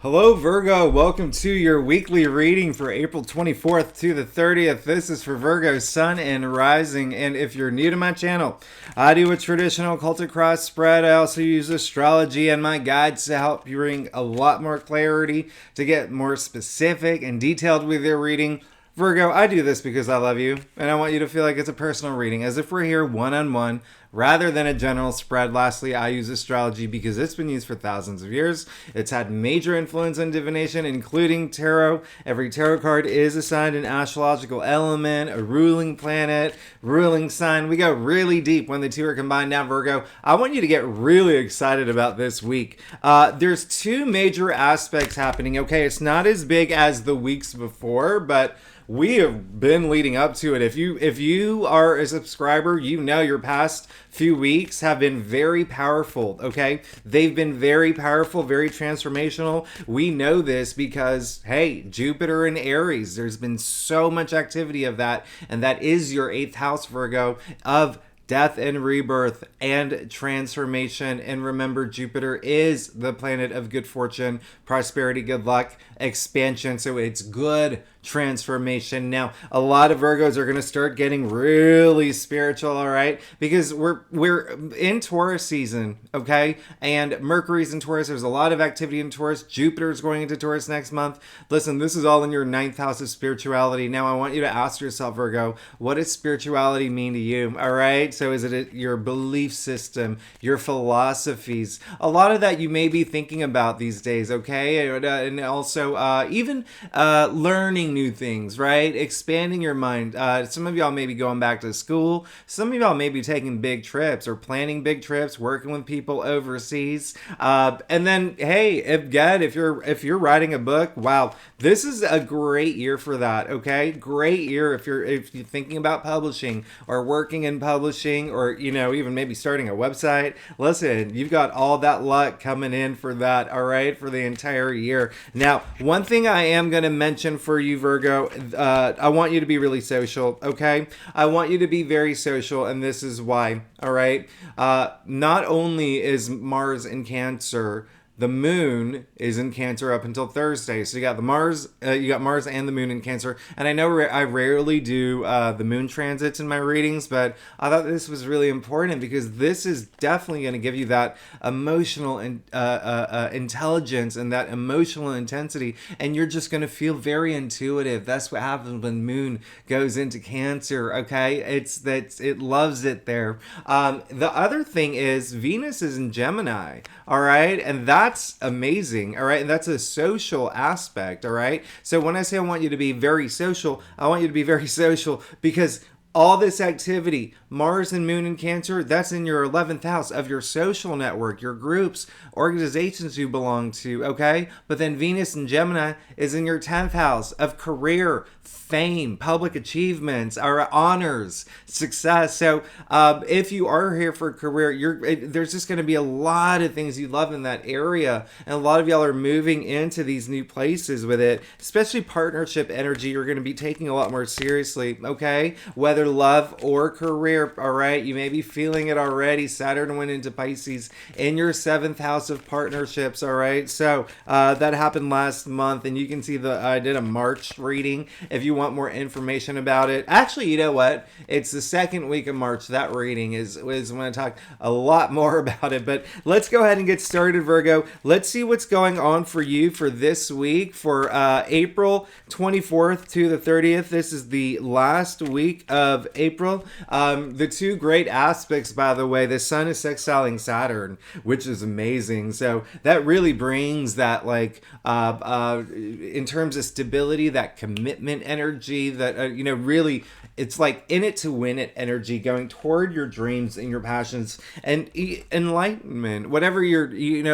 Hello, Virgo. Welcome to your weekly reading for April 24th to the 30th. This is for Virgo, Sun and Rising. And if you're new to my channel, I do a traditional Celtic cross spread. I also use astrology and my guides to help you bring a lot more clarity, to get more specific and detailed with your reading. Virgo, I do this because I love you, and I want you to feel like it's a personal reading, as if we're here one-on-one, rather than a general spread. Lastly, I use astrology because it's been used for thousands of years. It's had major influence on divination, including tarot. Every tarot card is assigned an astrological element, a ruling planet, ruling sign. We go really deep when the two are combined. Now, Virgo, I want you to get really excited about this week. There's two major aspects happening. Okay, it's not as big as the weeks before, but we have been leading up to it. If you are a subscriber, you know your past few weeks have been very powerful, okay? They've been very powerful, very transformational. We know this because, hey, Jupiter in Aries, there's been so much activity of that, and that is your 8th house, Virgo, of death and rebirth and transformation. And remember, Jupiter is the planet of good fortune, prosperity, good luck, expansion. So it's good transformation. Now, a lot of Virgos are going to start getting really spiritual, all right? Because we're in Taurus season, okay? And Mercury's in Taurus. There's a lot of activity in Taurus. Jupiter's going into Taurus next month. Listen, this is all in your 9th house of spirituality. Now, I want you to ask yourself, Virgo, what does spirituality mean to you, all right? So is it your belief system, your philosophies? A lot of that you may be thinking about these days, okay? And also even learning new things, right? Expanding your mind. Some of y'all may be going back to school. Some of y'all may be taking big trips or planning big trips, working with people overseas. And then, hey, if you're writing a book, wow, this is a great year for that. Okay, great year if you're thinking about publishing or working in publishing, or even maybe starting a website. Listen, you've got all that luck coming in for that. All right, for the entire year. Now, one thing I am going to mention for you, Virgo, I want you to be really social, okay? I want you to be very social, and this is why, all right? Not only is Mars in Cancer, the moon is in Cancer up until Thursday. So you got Mars and the moon in Cancer. And I know I rarely do the moon transits in my readings, but I thought this was really important because this is definitely going to give you that emotional intelligence and that emotional intensity, and you're just going to feel very intuitive. That's what happens when moon goes into Cancer. Okay, it loves it there. The other thing is Venus is in Gemini. All right, and that's amazing. All right, and that's a social aspect. All right, so when I say I want you to be very social, I want you to be very social because all this activity, Mars and Moon in Cancer, that's in your 11th house of your social network, your groups, organizations you belong to, okay? But then Venus in Gemini is in your 10th house of career, fame, public achievements, or honors, success. So if you are here for a career, there's just going to be a lot of things you love in that area. And a lot of y'all are moving into these new places with it, especially partnership energy. You're going to be taking a lot more seriously, okay? Whether love or career, all right? You may be feeling it already. Saturn went into Pisces in your 7th house of partnerships, all right? So that happened last month, and you can see I did a March reading if you want more information about it. Actually, you know what? It's the second week of March. That reading is when I talk a lot more about it. But let's go ahead and get started, Virgo. Let's see what's going on for you for this week, for April 24th to the 30th. This is the last week of April. The two great aspects, by the way, the sun is sextiling Saturn, which is amazing. So that really brings that, like, in terms of stability, that commitment energy, that really, it's like in it to win it energy, going toward your dreams and your passions and enlightenment, whatever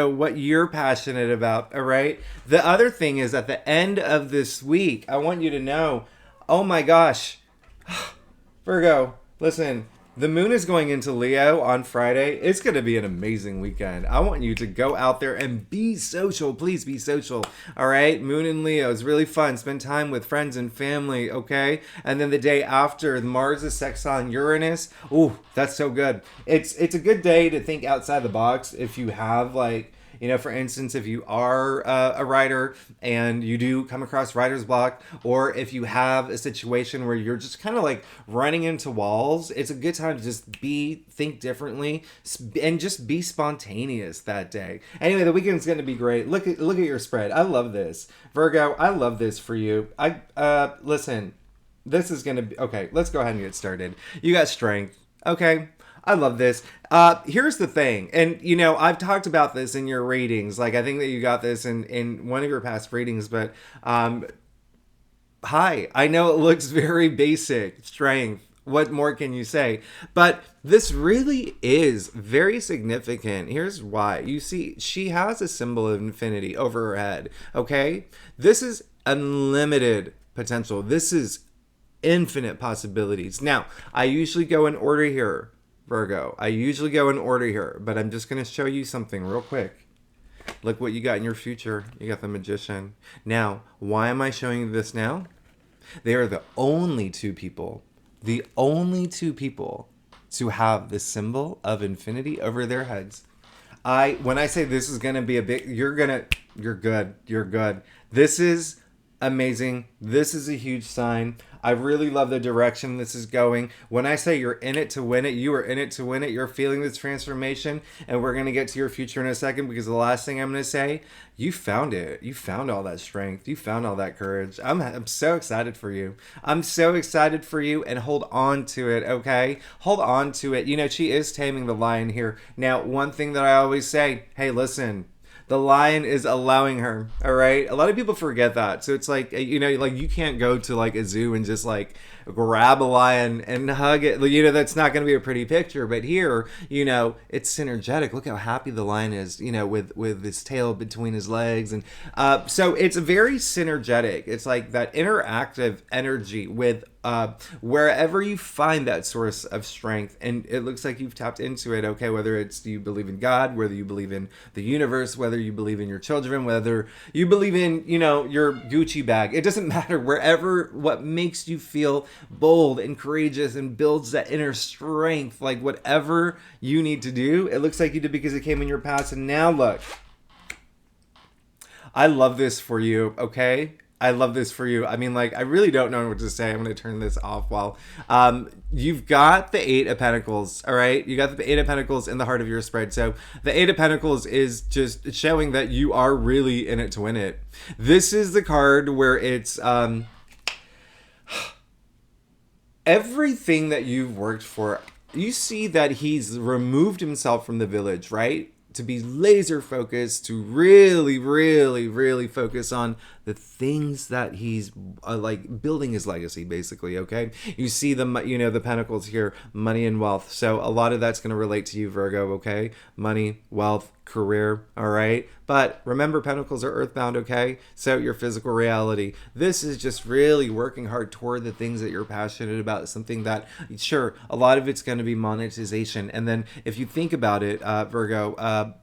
what you're passionate about. All right, the other thing is, at the end of this week, I want you to know, oh my gosh, Virgo, listen, the moon is going into Leo on Friday. It's going to be an amazing weekend. I want you to go out there and be social. Please be social. All right? Moon in Leo is really fun. Spend time with friends and family, okay? And then the day after, Mars is sextiling Uranus. Ooh, that's so good. It's a good day to think outside the box if you have, like, You know, for instance, if you are a writer and you do come across writer's block, or if you have a situation where you're just kind of like running into walls, it's a good time to just think differently, and just be spontaneous that day. Anyway, the weekend's going to be great. Look at your spread. I love this, Virgo. I love this for you. Listen. This is going to be okay. Let's go ahead and get started. You got strength. Okay. I love this. Here's the thing. And, you know, I've talked about this in your readings. Like, I think that you got this in one of your past readings, but, hi. I know it looks very basic. Strength. What more can you say? But this really is very significant. Here's why. You see, she has a symbol of infinity over her head. Okay. This is unlimited potential. This is infinite possibilities. Now, I usually go in order here, Virgo. I usually go in order here, but I'm just going to show you something real quick. Look what you got in your future. You got the Magician. Now, why am I showing you this now? They are the only two people to have the symbol of infinity over their heads. When I say this is going to be a big, you're good. This is amazing. This is a huge sign. I really love the direction this is going. When I say you're in it to win it, you are in it to win it. You're feeling this transformation, and we're going to get to your future in a second, because the last thing I'm going to say, you found it. You found all that strength. You found all that courage. I'm so excited for you. I'm so excited for you, and hold on to it, okay? Hold on to it. You know, she is taming the lion here. Now, one thing that I always say, hey, listen, the lion is allowing her, all right? A lot of people forget that. So it's like, you know, like you can't go to like a zoo and just like grab a lion and hug it. You know, that's not going to be a pretty picture. But here, you know, it's synergetic. Look how happy the lion is, you know, with his tail between his legs. And so it's very synergetic. It's like that interactive energy with wherever you find that source of strength, and it looks like you've tapped into it, okay? Whether it's you believe in God, whether you believe in the universe, whether you believe in your children, whether you believe in, you know, your Gucci bag, it doesn't matter. Wherever, what makes you feel bold and courageous and builds that inner strength, like whatever you need to do, it looks like you did because it came in your past. And now look, I love this for you, okay? I love this for you. I mean, like, I really don't know what to say. I'm going to turn this off while you've got the Eight of Pentacles, all right? You got the Eight of Pentacles in the heart of your spread. So the Eight of Pentacles is just showing that you are really in it to win it. This is the card where it's everything that you've worked for. You see that he's removed himself from the village, right? To be laser focused, to really, really, really focus on the things that he's like building his legacy, basically. Okay, you see the pentacles here, money and wealth. So a lot of that's going to relate to you, Virgo. Okay, money, wealth, career. All right, but remember, pentacles are earthbound. Okay, so your physical reality. This is just really working hard toward the things that you're passionate about. Something that, sure, a lot of it's going to be monetization, and then if you think about it, Virgo.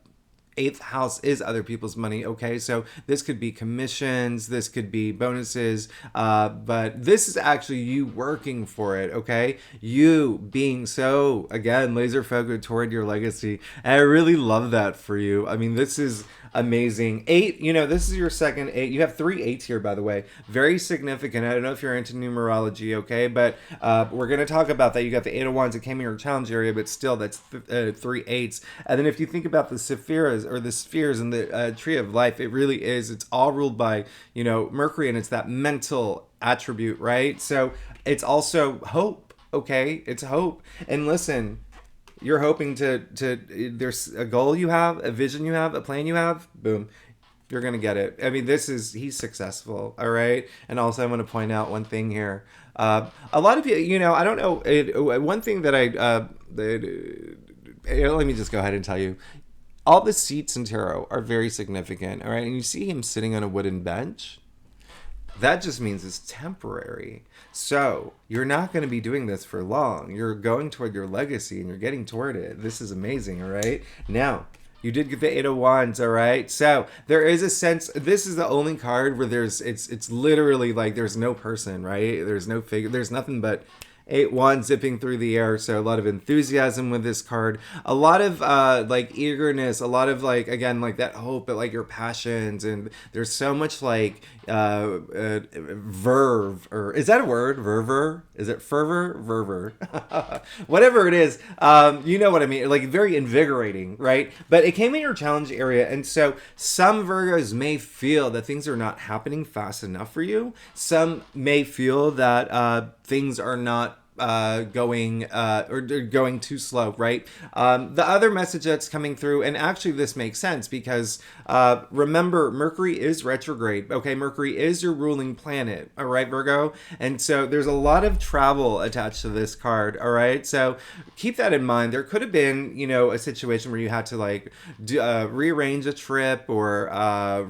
Eighth house is other people's money, okay? So this could be commissions, this could be bonuses, but this is actually you working for it, okay? You being so, again, laser focused toward your legacy. And I really love that for you. I mean, this is amazing. Eight, you know, this is your second eight. You have 3 8s here, by the way. Very significant. I don't know if you're into numerology, okay? But we're going to talk about that. You got the Eight of Wands that came in your challenge area, but still, that's 3 8s. And then if you think about the Sephiras, or the spheres in the tree of life, it really is. It's all ruled by, you know, Mercury, and it's that mental attribute, right? So it's also hope, okay? It's hope. And listen, you're hoping to there's a goal you have, a vision you have, a plan you have, boom, you're going to get it. I mean, he's successful, all right? And also I want to point out one thing here. A lot of people, you know, I don't know, one thing that let me just go ahead and tell you. All the seats in tarot are very significant, all right? And you see him sitting on a wooden bench. That just means it's temporary. So you're not going to be doing this for long. You're going toward your legacy, and you're getting toward it. This is amazing, all right? Now, you did get the Eight of Wands, all right? So there is a sense, this is the only card where it's literally like there's no person, right? There's no figure. There's nothing but Eight wands zipping through the air, so a lot of enthusiasm with this card, a lot of like eagerness, a lot of like, again, like that hope, but like your passions, and there's so much like verve, or is that a word? Verver? Is it fervor? Verver? Whatever it is, you know what I mean, like very invigorating, right? But it came in your challenge area, and so some Virgos may feel that things are not happening fast enough for you. Some may feel that things are not going too slow, right? The other message that's coming through, and actually this makes sense because remember, Mercury is retrograde. Okay, Mercury is your ruling planet. All right, Virgo, and so there's a lot of travel attached to this card. All right, so keep that in mind. There could have been, a situation where you had to like rearrange a trip or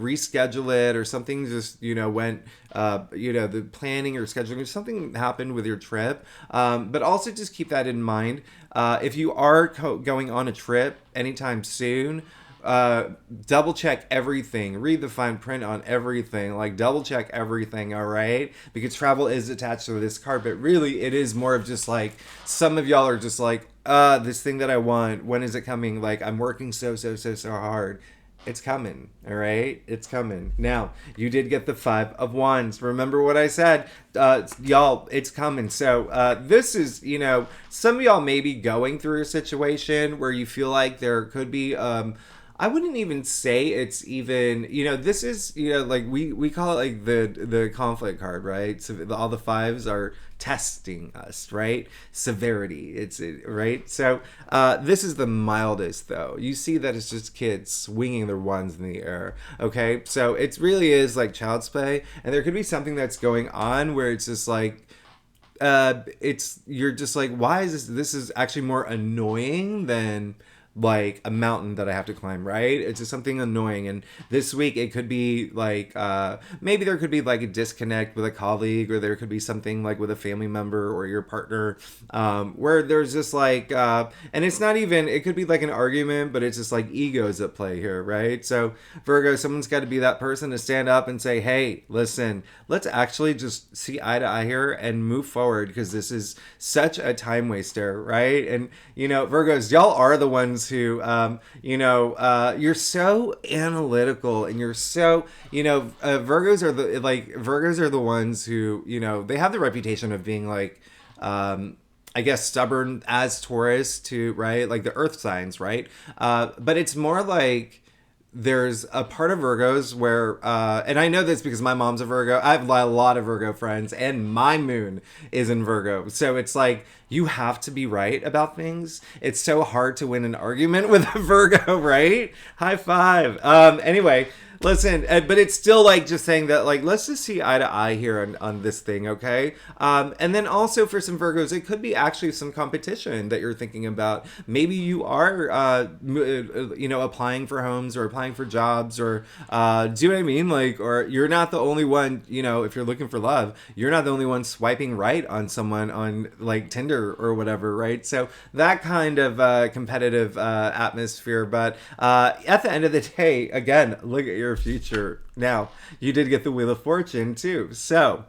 reschedule it, or something just went. The planning or scheduling or something happened with your trip. But also just keep that in mind. If you are going on a trip anytime soon, double check everything. Read the fine print on everything. Like double check everything, all right? Because travel is attached to this card, but really it is more of just like some of y'all are just like, this thing that I want, when is it coming? Like I'm working so hard. It's coming, all right? It's coming. Now, you did get the 5 of Wands. Remember what I said? Y'all, it's coming. So this is, some of y'all may be going through a situation where you feel like there could be... I wouldn't even say it's even, this is, like we call it like the conflict card, right? So all the 5s are testing us, right? Severity, right? So this is the mildest though. You see that it's just kids swinging their wands in the air, okay? So it really is like child's play, and there could be something that's going on where it's just like, you're just like, why is this is actually more annoying than like a mountain that I have to climb, right? It's just something annoying. And this week it could be like maybe there could be like a disconnect with a colleague, or there could be something like with a family member or your partner where there's just like and it's not even, it could be like an argument, but it's just like egos at play here, right? So Virgo, someone's got to be that person to stand up and say, hey, listen, let's actually just see eye to eye here and move forward, because this is such a time waster, right? And Virgos, y'all are the ones who you're so analytical, and you're so Virgos are the ones who they have the reputation of being like I guess stubborn as Taurus too, right? Like the earth signs, right? But it's more like there's a part of Virgos where, and I know this because my mom's a Virgo. I have a lot of Virgo friends, and my moon is in Virgo. So it's like, you have to be right about things. It's so hard to win an argument with a Virgo, right? High five. Anyway, listen, but it's still like just saying that, like, let's just see eye to eye here on this thing, okay? And then also for some Virgos, it could be actually some competition that you're thinking about. Maybe you are, applying for homes or applying for jobs, or do you know what I mean? Like, or you're not the only one, if you're looking for love, you're not the only one swiping right on someone on like Tinder or whatever, right? So that kind of competitive atmosphere. But at the end of the day, again, look at your future. Now, you did get the Wheel of Fortune too. So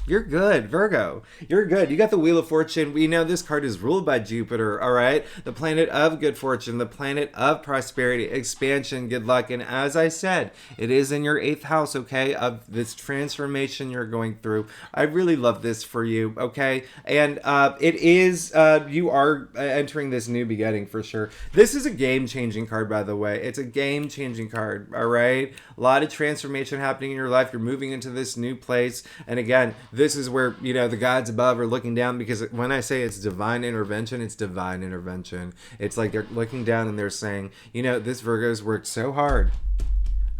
you're good, Virgo. You're good. You got the Wheel of Fortune. We know this card is ruled by Jupiter, all right? The planet of good fortune, the planet of prosperity, expansion, good luck. And as I said, it is in your 8th house, okay, of this transformation you're going through. I really love this for you, okay? And it is, you are entering this new beginning for sure. This is a game-changing card, by the way. It's a game-changing card, all right? A lot of transformation happening in your life. You're moving into this new place. And again, this is where, the gods above are looking down, because when I say it's divine intervention, it's divine intervention. It's like they're looking down and they're saying, this Virgo's worked so hard.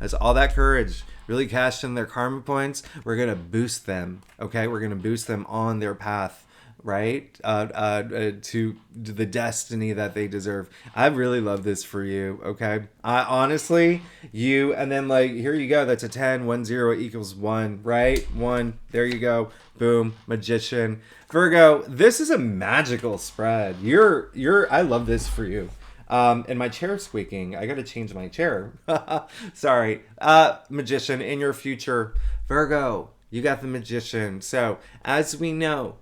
Has all that courage, really cashed in their karma points. We're going to boost them, okay? We're going to boost them on their path, right? To the destiny that they deserve. I really love this for you, okay? Honestly, and then like, here you go. That's a 10, 1, 0 equals 1, right? 1, there you go. Boom, Magician. Virgo, this is a magical spread. I love this for you. And my chair's squeaking. I got to change my chair. Sorry. Magician, in your future, Virgo, you got the Magician. So, as we know,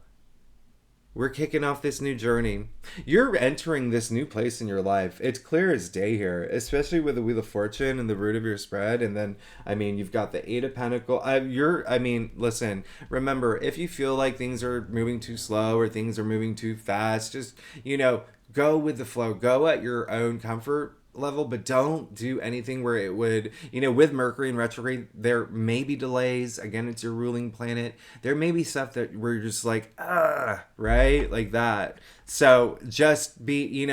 We're kicking off this new journey. You're entering this new place in your life. It's clear as day here, especially with the Wheel of Fortune and the root of your spread. And then, I mean, you've got the Eight of Pentacles. Listen, remember, if you feel like things are moving too slow or things are moving too fast, just, go with the flow. Go at your own comfort level, but don't do anything where it would, with Mercury in retrograde, there may be delays. Again, it's your ruling planet. There may be stuff that we're just like, right? Like that. So just be,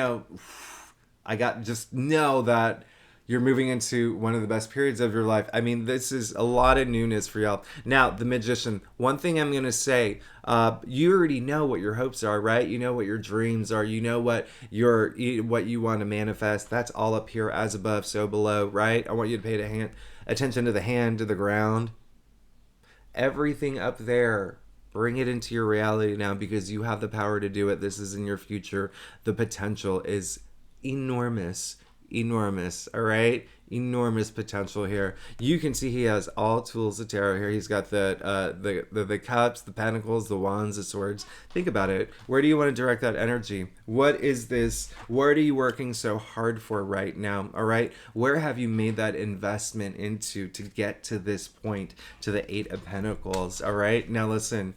just know that you're moving into one of the best periods of your life. I mean, this is a lot of newness for y'all. Now, the Magician, one thing I'm going to say, you already know what your hopes are, right? You know what your dreams are. You know what you want to manifest. That's all up here, as above, so below, right? I want you to pay attention to the hand, to the ground. Everything up there. Bring it into your reality now, because you have the power to do it. This is in your future. The potential is enormous. All right, enormous potential here. You can see he has all tools of tarot here. He's got the cups, the pentacles, the wands, the swords. Think about it. Where do you want to direct that energy? What is this? What are you working so hard for right now? All right, where have you made that investment into to get to this point, to the Eight of Pentacles? All right, now listen.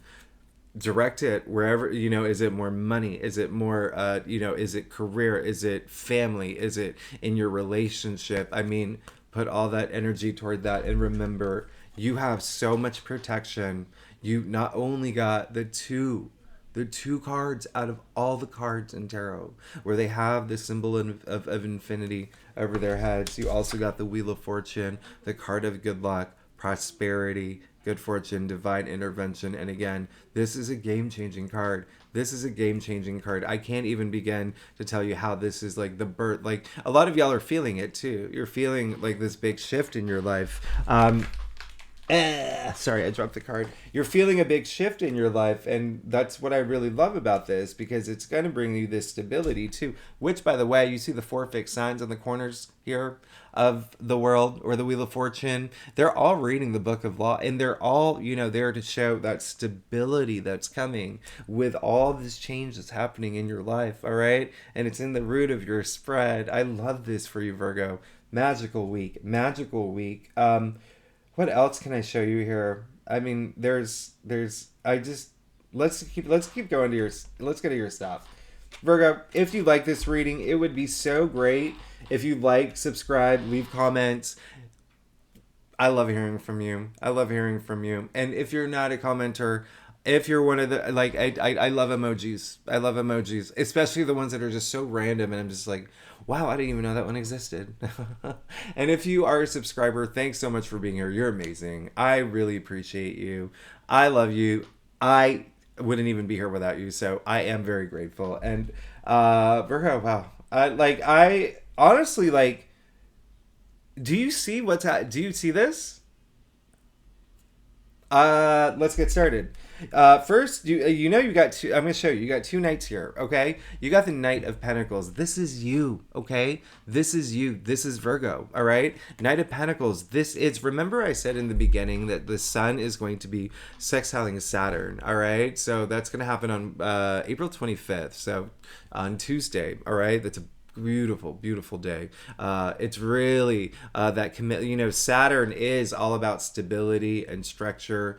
Direct it wherever, is it more money? Is it more, is it career? Is it family? Is it in your relationship? I mean, put all that energy toward that. And remember, you have so much protection. You not only got the two cards out of all the cards in tarot where they have the symbol of infinity over their heads. You also got the Wheel of Fortune, the card of good luck, prosperity, good fortune, divine intervention. And again, this is a game-changing card. This is a game-changing card. I can't even begin to tell you how this is like the birth. Like, a lot of y'all are feeling it too. You're feeling like this big shift in your life. Sorry, I dropped the card. You're feeling a big shift in your life, and that's what I really love about this, because it's going to bring you this stability too, which, by the way, you see the 4 fixed signs on the corners here of the world, or the Wheel of Fortune. They're all reading the Book of Law, and they're all, there to show that stability that's coming with all this change that's happening in your life, all right? And it's in the root of your spread. I love this for you, Virgo. Magical week. What else can I show you here? I mean, let's keep going to let's go to your stuff. Virgo, if you like this reading, it would be so great if you like, subscribe, leave comments. I love hearing from you. And if you're not a commenter, if you're one of the, like, I love emojis. Especially the ones that are just so random, and I'm just like, wow, I didn't even know that one existed. And if you are a subscriber, thanks so much for being here. You're amazing. I really appreciate you. I love you. I wouldn't even be here without you, so I am very grateful. And Virgo, wow. I honestly, like, do you see do you see this? Let's get started. First, you got two. I'm going to show you. You got 2 knights here, okay? You got the Knight of Pentacles. This is you, okay? This is you. This is Virgo, all right? Knight of Pentacles. Remember I said in the beginning that the sun is going to be sextiling Saturn, all right? So that's going to happen on April 25th, so on Tuesday, all right? That's a beautiful day. It's really that commit. Saturn is all about stability and structure,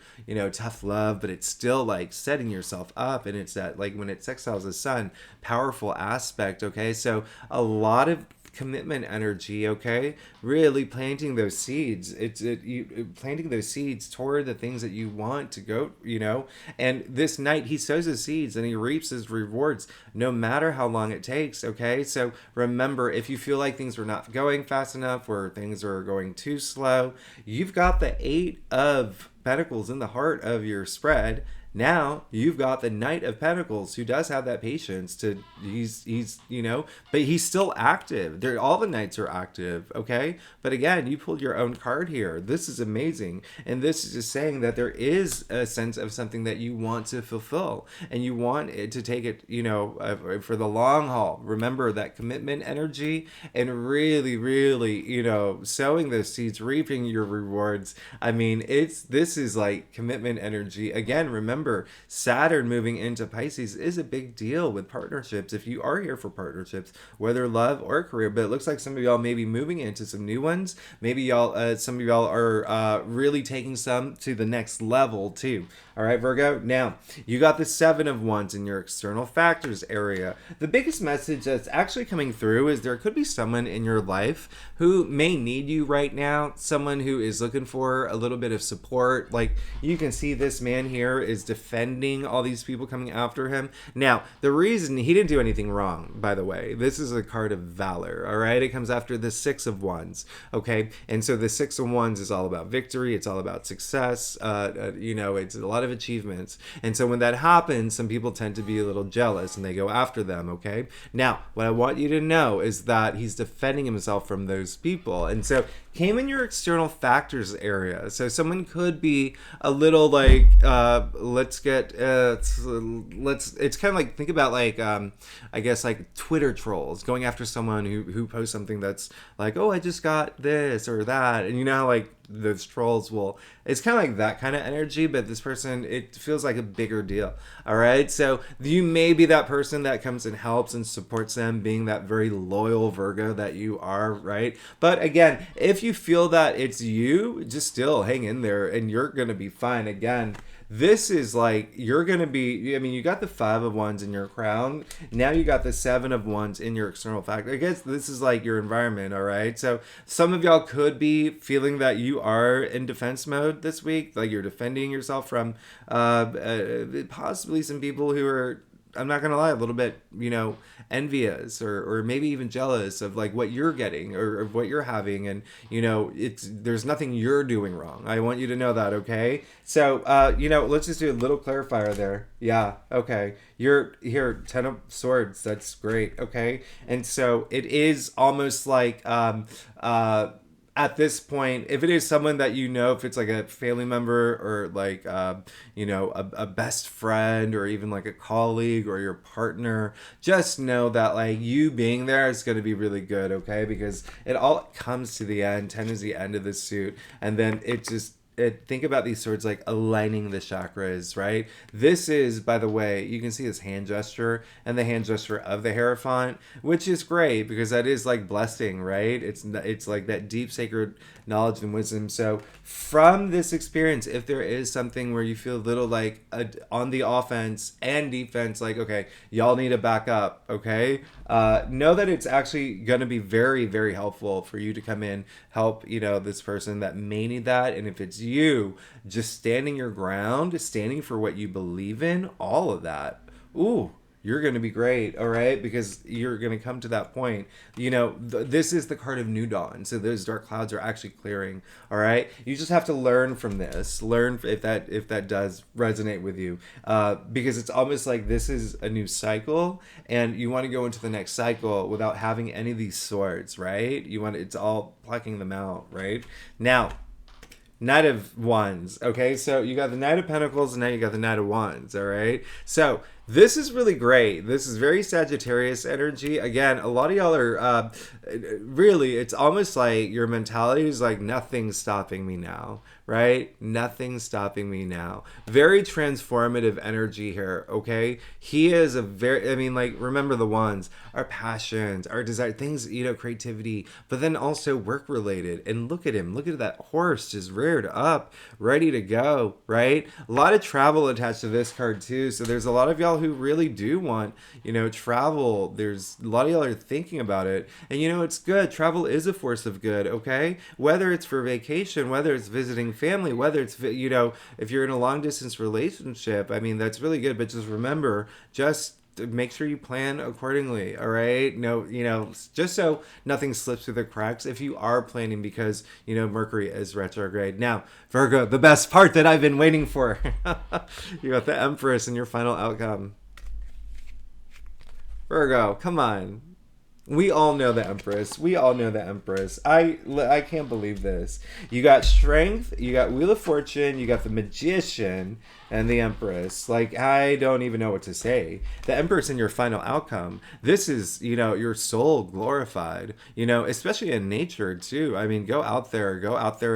tough love, but it's still like setting yourself up, and it's that, like, when it sextiles the sun, powerful aspect. Okay, so a lot of commitment energy, okay? Really planting those seeds. Planting those seeds toward the things that you want to go, And this night, he sows his seeds and he reaps his rewards, no matter how long it takes, okay? So remember, if you feel like things are not going fast enough, or things are going too slow, you've got the 8 of Pentacles in the heart of your spread. Now you've got the Knight of Pentacles, who does have that patience he's but he's still active. All the knights are active, okay? But again, you pulled your own card here. This is amazing. And this is just saying that there is a sense of something that you want to fulfill, and you want it to take it, for the long haul. Remember that commitment energy, and really, sowing those seeds, reaping your rewards. I mean, this is like commitment energy. Again, remember, remember, Saturn moving into Pisces is a big deal with partnerships. If you are here for partnerships, whether love or career, but it looks like some of y'all may be moving into some new ones. Maybe y'all, some of y'all are really taking some to the next level too. All right, Virgo. Now, you got the Seven of Wands in your external factors area. The biggest message that's actually coming through is there could be someone in your life who may need you right now, someone who is looking for a little bit of support. Like, you can see this man here is defending all these people coming after him. Now, the reason he didn't do anything wrong, by the way, this is a card of valor, all right? It comes after the Six of Wands, okay? And so the Six of Wands is all about victory. It's all about success. It's a lot of achievements. And so when that happens, some people tend to be a little jealous and they go after them, okay? Now, what I want you to know is that he's defending himself from those people. And so came in your external factors area. So someone could be a little like, it's kind of like, think about like, I guess like Twitter trolls going after someone who posts something that's like, oh, I just got this or that. And you know how like those trolls will, it's kind of like that kind of energy, but this person, it feels like a bigger deal. All right. So you may be that person that comes and helps and supports them, being that very loyal Virgo that you are, right? But again, if you feel that it's you, just still hang in there and you're going to be fine. Again, this is like, you're going to be, I mean, you got the Five of Wands in your crown. Now you got the Seven of Wands in your external factor. I guess this is like your environment, all right? So some of y'all could be feeling that you are in defense mode this week. Like you're defending yourself from possibly some people who are, I'm not going to lie, a little bit, envious or maybe even jealous of like what you're getting or what you're having. And, there's nothing you're doing wrong. I want you to know that, okay? So, let's just do a little clarifier there. Yeah, okay. You're here, Ten of Swords. That's great, okay? And so it is almost like, at this point, if it is someone that if it's like a family member or like, a best friend or even like a colleague or your partner, just know that like you being there is going to be really good, okay? Because it all comes to the end. 10 is the end of the suit. And then think about these swords like aligning the chakras, right? This is, by the way, you can see this hand gesture and the hand gesture of the Hierophant, which is great because that is like blessing, right? It's like that deep sacred knowledge and wisdom. So from this experience, if there is something where you feel a little like on the offense and defense, like, okay, y'all need to back up, okay? Know that it's actually going to be very, very helpful for you to come in, help, this person that may need that. And if it's you, just standing your ground, standing for what you believe in, all of that, ooh, you're going to be great, all right? Because you're going to come to that point. This is the card of New Dawn. So those dark clouds are actually clearing, all right? You just have to learn from this. Learn if that does resonate with you. Because it's almost like this is a new cycle and you want to go into the next cycle without having any of these swords, right? It's all plucking them out, right? Now, Knight of Wands, okay? So you got the Knight of Pentacles and now you got the Knight of Wands, all right? So this is really great. This is very Sagittarius energy. Again, a lot of y'all are, really, it's almost like your mentality is like, nothing's stopping me now, right? Nothing's stopping me now. Very transformative energy here, okay? He is remember the wands, our passions, our desire, things, creativity, but then also work related. And look at him. Look at that horse just reared up, ready to go, right? A lot of travel attached to this card too. So there's a lot of y'all who really do want, travel. There's a lot of y'all are thinking about it. And it's good. Travel is a force of good, okay? Whether it's for vacation, whether it's visiting family, whether it's, if you're in a long distance relationship, I mean, that's really good. But just remember, just make sure you plan accordingly, all right? No, just so nothing slips through the cracks if you are planning because, Mercury is retrograde. Now, Virgo, the best part that I've been waiting for. You got the Empress in your final outcome. Virgo, come on. We all know the Empress. We all know the Empress. I can't believe this. You got Strength, you got Wheel of Fortune, you got the Magician, and the Empress. Like, I don't even know what to say. The Empress in your final outcome. This is, your soul glorified, especially in nature, too. I mean, go out there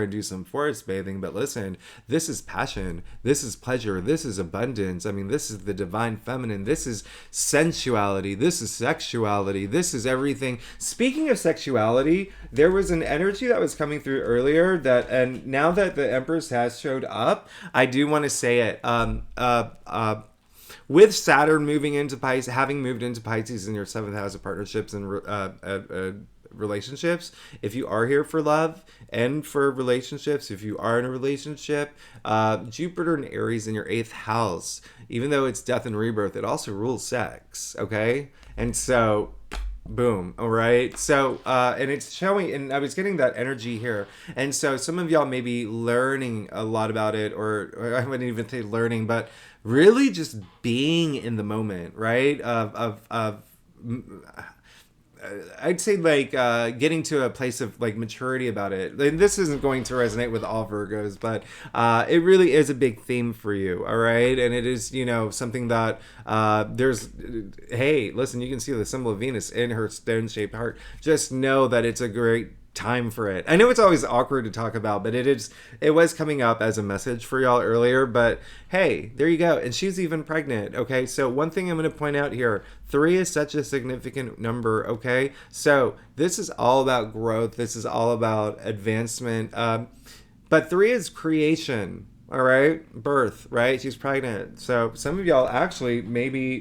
and do some forest bathing. But listen, this is passion. This is pleasure. This is abundance. I mean, this is the divine feminine. This is sensuality. This is sexuality. This is everything. Speaking of sexuality, there was an energy that was coming through earlier and now that the Empress has showed up, I do want to say it. With Saturn moving into Pisces, having moved into Pisces in your 7th house of partnerships and relationships, if you are here for love and for relationships, if you are in a relationship, Jupiter and Aries in your 8th house, even though it's death and rebirth, it also rules sex, okay? And so boom. All right. So, and it's showing, and I was getting that energy here. And so some of y'all may be learning a lot about it, or I wouldn't even say learning, but really just being in the moment, right? I'd say like getting to a place of like maturity about it. And this isn't going to resonate with all Virgos, but it really is a big theme for you, all right? And it is, something that hey, listen, you can see the symbol of Venus in her stone-shaped heart. Just know that it's a great time for it. I know it's always awkward to talk about, but it was coming up as a message for y'all earlier, but hey, there you go. And she's even pregnant. Okay. So one thing I'm going to point out here, 3 is such a significant number. Okay. So this is all about growth. This is all about advancement. But 3 is creation. All right. Birth, right? She's pregnant. So some of y'all actually, maybe,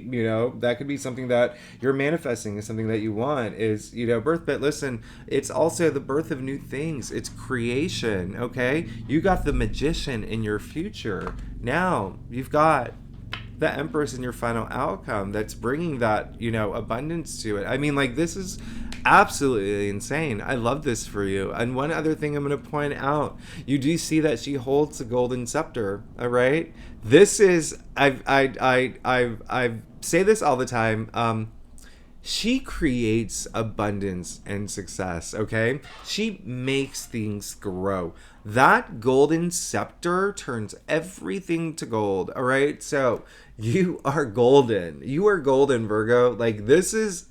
that could be something that you're manifesting, is something that you want is, birth. But listen, it's also the birth of new things. It's creation. Okay. You got the Magician in your future. Now you've got the Empress in your final outcome that's bringing that, abundance to it. I mean, like, this is absolutely insane. I love this for you. And one other thing I'm going to point out, you do see that she holds the golden scepter. All right. This is, I say this all the time. She creates abundance and success, okay? She makes things grow. That golden scepter turns everything to gold, all right? So you are golden. You are golden, Virgo. Like, this is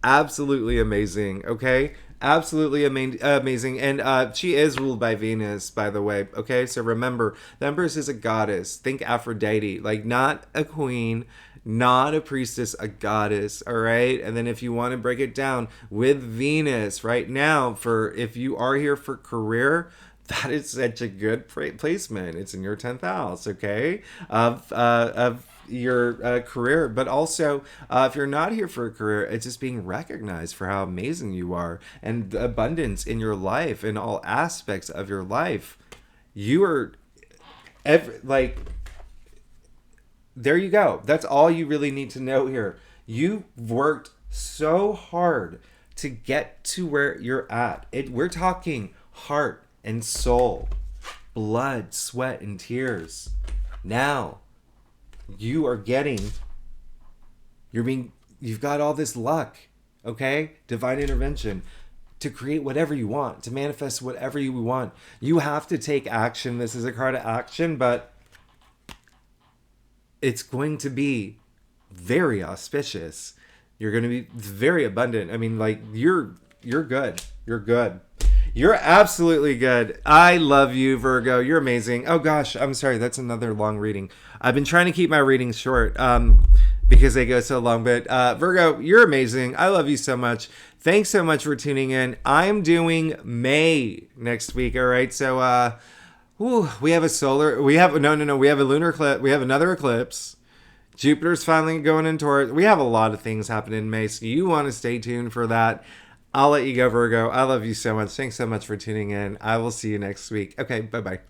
absolutely amazing, okay? Absolutely amazing. And she is ruled by Venus, by the way, okay? So remember, the Empress is a goddess. Think Aphrodite, like not a queen, not a priestess, a goddess, all right? And then if you want to break it down with Venus right now, if you are here for career, that is such a good placement. It's in your 10th house, okay? Of your career, but also if you're not here for a career, it's just being recognized for how amazing you are and the abundance in your life, in all aspects of your life. You are there you go. That's all you really need to know here. You worked so hard to get to where you're at. We're talking heart and soul, blood, sweat, and tears. Now, you've got all this luck, okay? Divine intervention to create whatever you want, to manifest whatever you want. You have to take action. This is a card of action, but it's going to be very auspicious. You're going to be very abundant. I mean, like, you're good. You're good. You're absolutely good. I love you, Virgo. You're amazing. Oh gosh, I'm sorry. That's another long reading. I've been trying to keep my readings short because they go so long. But Virgo, you're amazing. I love you so much. Thanks so much for tuning in. I'm doing May next week. All right. So we have we have a lunar eclipse. We have another eclipse. Jupiter's finally going in Taurus. We have a lot of things happening in May. So you want to stay tuned for that. I'll let you go, Virgo. I love you so much. Thanks so much for tuning in. I will see you next week. Okay, bye-bye.